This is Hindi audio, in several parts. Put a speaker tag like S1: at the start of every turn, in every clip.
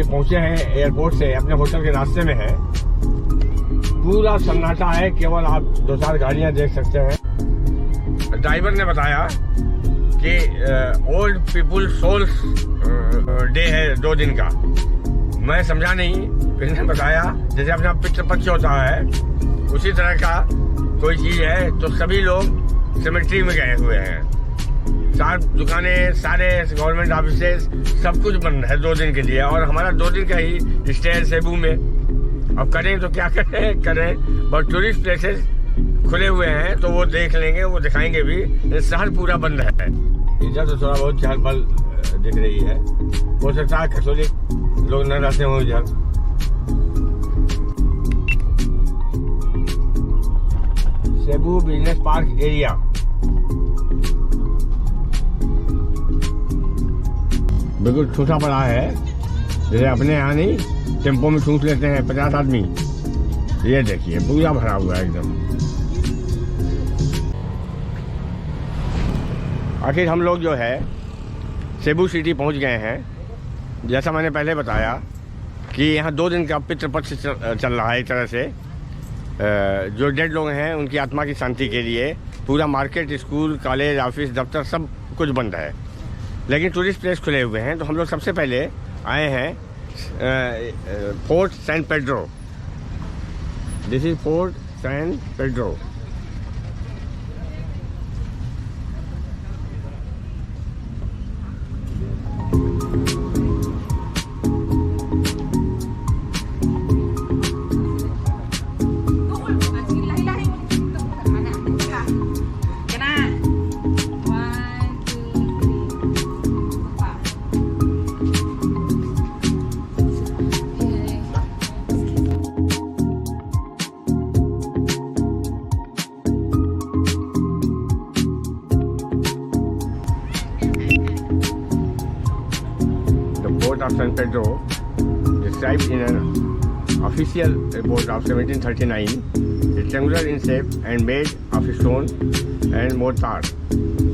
S1: पहुंचे हैं एयरपोर्ट से, अपने होटल के रास्ते में हैं। पूरा सन्नाटा है, केवल आप 2-4 गाड़ियां देख सकते हैं। ड्राइवर ने बताया कि ओल्ड पीपुल सोल्स डे है 2 दिन का। मैं समझा नहीं, फिर ने बताया जैसे अपना पितृपक्ष होता है उसी तरह का कोई चीज है। तो सभी लोग सेमेट्री में गए हुए हैं, सारी दुकानें, सारे गवर्नमेंट ऑफिसेज, सब कुछ बंद है 2 दिन के लिए। और हमारा 2 दिन का ही स्टे है सेबू में। अब करें तो क्या करें, बट टूरिस्ट प्लेसेस खुले हुए हैं तो वो देख लेंगे, वो दिखाएंगे भी। शहर पूरा बंद है। इधर तो थोड़ा बहुत चहल पहल दिख रही है। हो सकता है कैथोलिक लोग न रहते हों इधर। Cebu business park area. बिल्कुल छोटा बड़ा है, जैसे अपने यहाँ नहीं टेम्पो में ठूस लेते हैं 50 आदमी। ये देखिए पूरा भरा हुआ है एकदम। आखिर हम लोग जो है सेबू सिटी पहुंच गए हैं। जैसा मैंने पहले बताया कि यहाँ 2 दिन का पितृपक्ष चल रहा है। एक तरह से जो डेड लोग हैं उनकी आत्मा की शांति के लिए पूरा मार्केट, स्कूल, कॉलेज, ऑफिस, दफ्तर सब कुछ बंद है, लेकिन टूरिस्ट प्लेस खुले हुए हैं। तो हम लोग सबसे पहले आए हैं Fort San Pedro. This is Fort San Pedro. Of San Pedro, described in an official report of 1739, rectangular in shape and made of stone and mortar.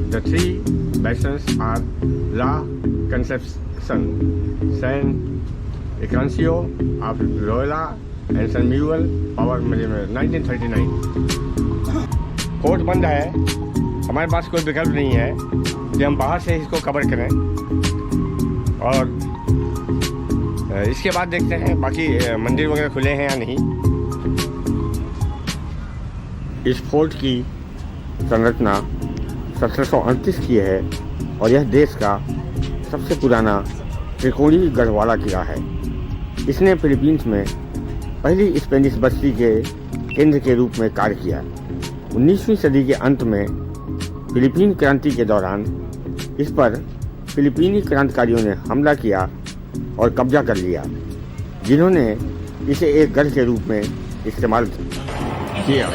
S1: The 3 bastions are La Concepcion, San Ignacio of Loyola and San Miguel Power 1939। Court बंद है, हमारे पास कोई विकल्प नहीं है कि हम बाहर से इसको कवर करें। और इसके बाद देखते हैं बाकी मंदिर वगैरह खुले हैं या नहीं। इस फोर्ट की संरचना 1738 की है और यह देश का सबसे पुराना त्रिकोणीय गढ़ वाला किला है। इसने फिलीपींस में पहली स्पेनिश बस्ती के केंद्र के रूप में कार्य किया। 19वीं सदी के अंत में फिलीपीन क्रांति के दौरान इस पर फिलीपीनी क्रांतिकारियों ने हमला किया और कब्जा कर लिया, जिन्होंने इसे एक गढ़ के रूप में इस्तेमाल किया।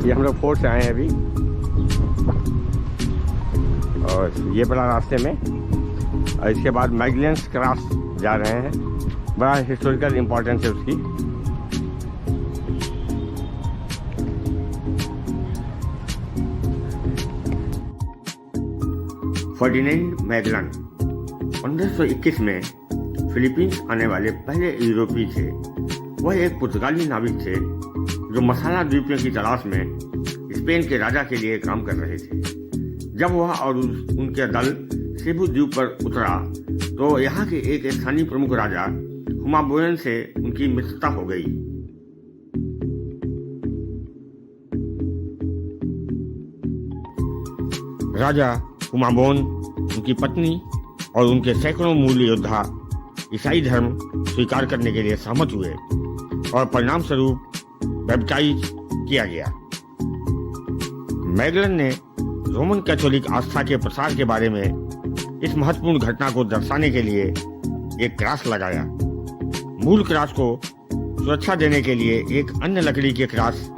S1: ये हम लोग फोर्ट से आए हैं अभी, और ये बड़ा रास्ते में, और इसके बाद मैगलेंस क्रॉस जा रहे हैं। बड़ा हिस्टोरिकल इम्पोर्टेंस है उसकी। फर्डिनेंड मैगलन 1521 में फिलीपींस आने वाले पहले यूरोपीय थे। वह एक पुर्तगाली नाविक थे जो मसाला द्वीपों की तलाश में स्पेन के राजा के लिए काम कर रहे थे। जब वह और उनके दल सेबू द्वीप पर उतरा तो यहाँ के एक स्थानीय प्रमुख राजा हुमाबोन से उनकी मित्रता हो गई। राजा हुमाबोन, उनकी पत्नी और उनके सैकड़ों मूल योद्धा ईसाई धर्म स्वीकार करने के लिए सहमत हुए और परिणाम स्वरूप बैप्टाइज किया गया। मैगलन ने रोमन कैथोलिक आस्था के प्रसार के बारे में इस महत्वपूर्ण घटना को दर्शाने के लिए एक क्रॉस लगाया। मूल क्रॉस को सुरक्षा देने के लिए एक अन्य लकड़ी के क्रॉस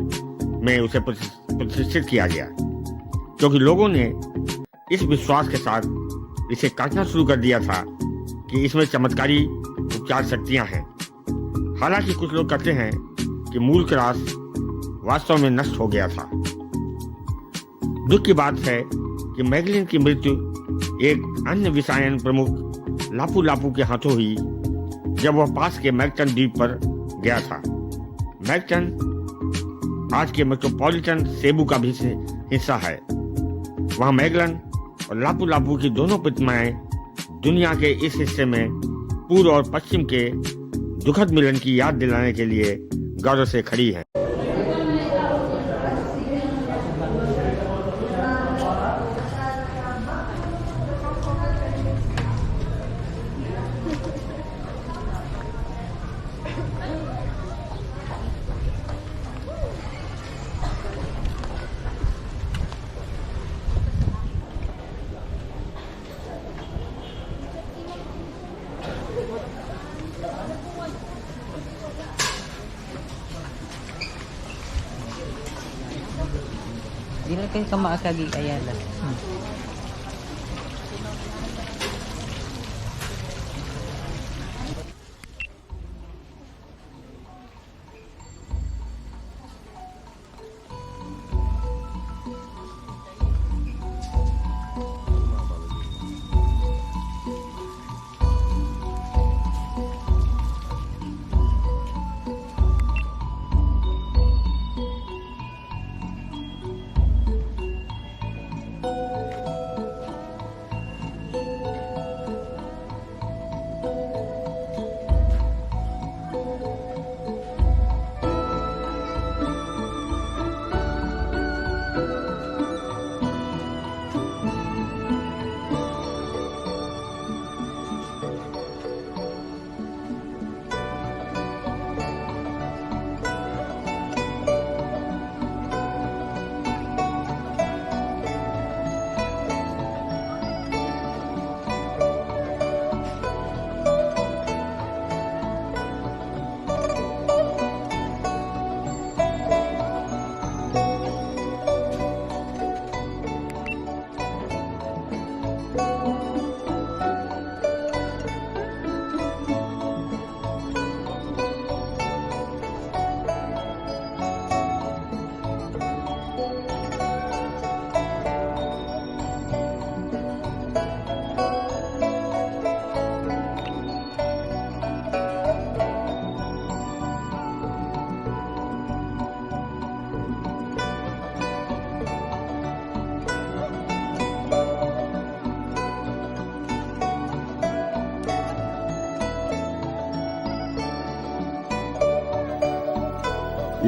S1: में उसे प्रतिष्ठित किया गया।
S2: क्योंकि लोगों ने इस विश्वास के साथ इसे काटना शुरू कर दिया था कि इसमें चमत्कारी उपचार शक्तियां हैं। हालांकि कुछ लोग कहते हैं कि मूल क्रॉस वास्तव में नष्ट हो गया था। दुख की बात है कि मैगलिन की मृत्यु एक अन्य विषायन प्रमुख लापू लापू के हाथों हुई जब वह पास के मैगटन द्वीप पर गया था। मैगटन आज के मेट्रोपॉलिटन सेबू का भी हिस्सा है। वहां मैगलन और लापू लापू की दोनों प्रतिमाएं दुनिया के इस हिस्से में पूर्व और पश्चिम के दुखद मिलन की याद दिलाने के लिए गौरव से खड़ी हैं।
S3: Dila kayo kamaakagi Ayala.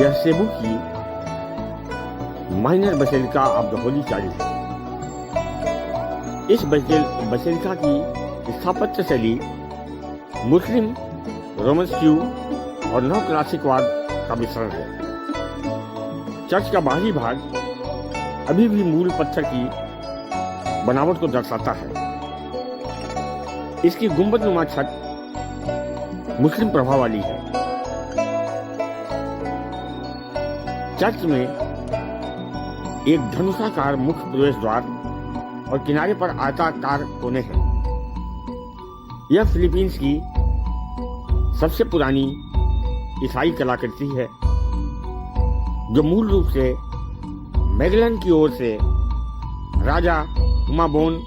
S2: यह सेबू की Minor Basilica of the Holy Child है। इस बसेलिका की स्थापत्य शैली मुस्लिम, रोमन्स्क्यू और नव क्लासिकवाद का मिश्रण है। चर्च का बाहरी भाग अभी भी मूल पत्थर की बनावट को दर्शाता है। इसकी गुंबदनुमा छत मुस्लिम प्रभाव वाली है। चर्च में एक धनुषाकार मुख्य प्रवेश द्वार और किनारे पर आयताकार कोने हैं। यह फिलीपींस की सबसे पुरानी ईसाई कलाकृति है, जो मूल रूप से मैगलन की ओर से राजा हुमाबोन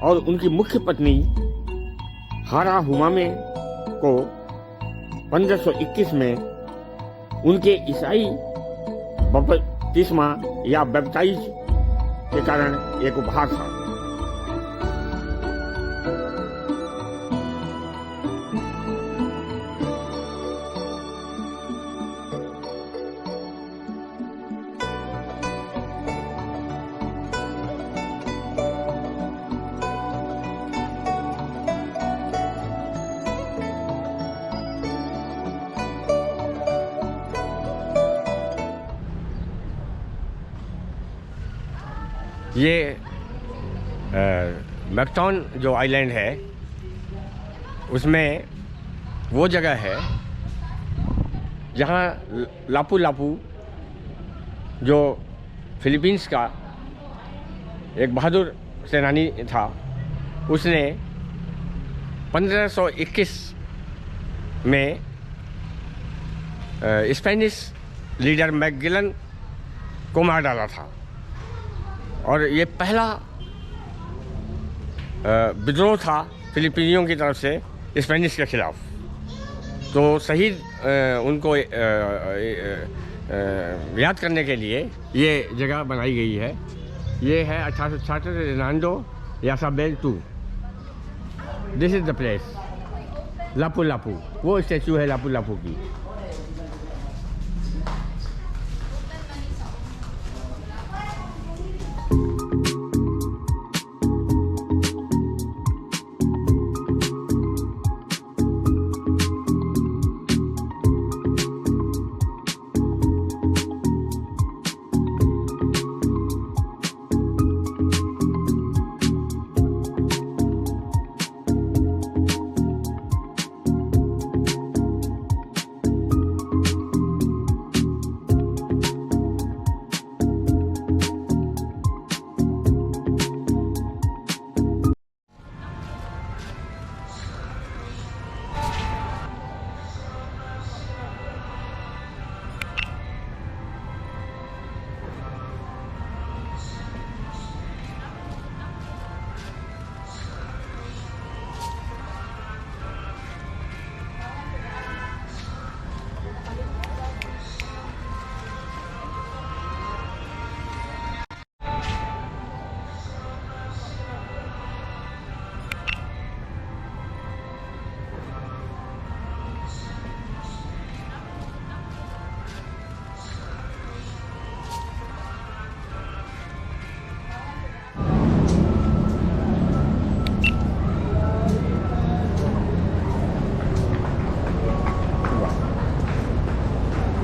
S2: और उनकी मुख्य पत्नी हारा हुमामे को 1521 में उनके ईसाई बपतिस्मा या बैप्टाइज के कारण एक उपहार था।
S1: ये मैकटॉन जो आइलैंड है उसमें वो जगह है जहाँ लापू लापू जो फिलीपींस का एक बहादुर सेनानी था। उसने 1521 में स्पेनिश लीडर मैगेलन को मार डाला था और ये पहला विद्रोह था फिलिपिनियों की तरफ से स्पेनिश के खिलाफ। तो शहीद उनको याद करने के लिए ये जगह बनाई गई है। ये है 1866 रेनांडो यासाबेल 2। This is the place, Lapu Lapu. वो स्टैचू है लापू लापू की।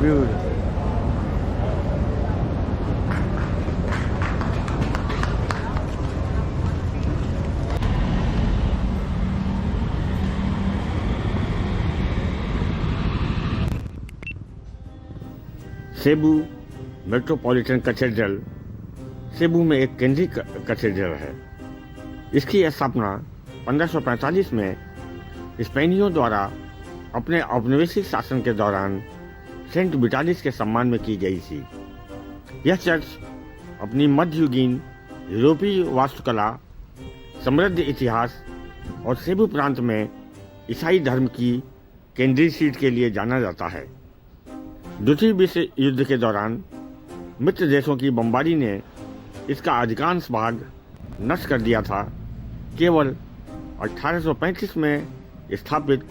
S1: Beautiful.
S2: Cebu Metropolitan Cathedral Cebu में एक केंद्रीय कैथेड्रल है। इसकी स्थापना 1545 में स्पेनियों द्वारा अपने औपनिवेशिक शासन के दौरान सेंट विटालिस के सम्मान में की गई थी। यह चर्च अपनी मध्ययुगीन यूरोपीय वास्तुकला, समृद्ध इतिहास और सेबू प्रांत में ईसाई धर्म की केंद्रीय सीट के लिए जाना जाता है। द्वितीय विश्व युद्ध के दौरान मित्र देशों की बमबारी ने इसका अधिकांश भाग नष्ट कर दिया था। केवल 1835 में स्थापित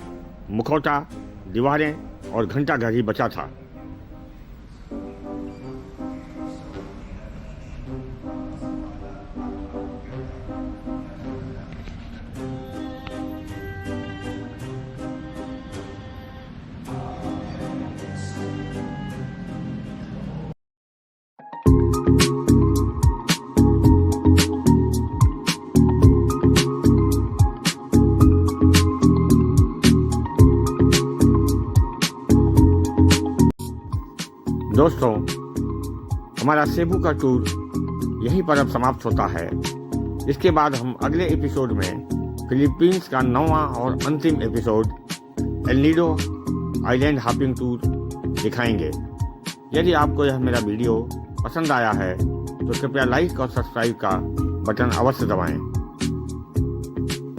S2: मुखौटा, दीवारें और घंटाघर ही बचा था। दोस्तों, हमारा सेबू का टूर यहीं पर अब समाप्त होता है। इसके बाद हम अगले एपिसोड में फिलीपींस का 9वां और अंतिम episode L Nido island hopping tour दिखाएंगे। यदि आपको यह मेरा वीडियो पसंद आया है तो कृपया लाइक और सब्सक्राइब का बटन अवश्य दबाएं।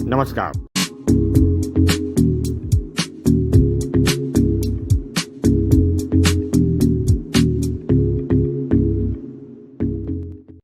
S2: नमस्कार।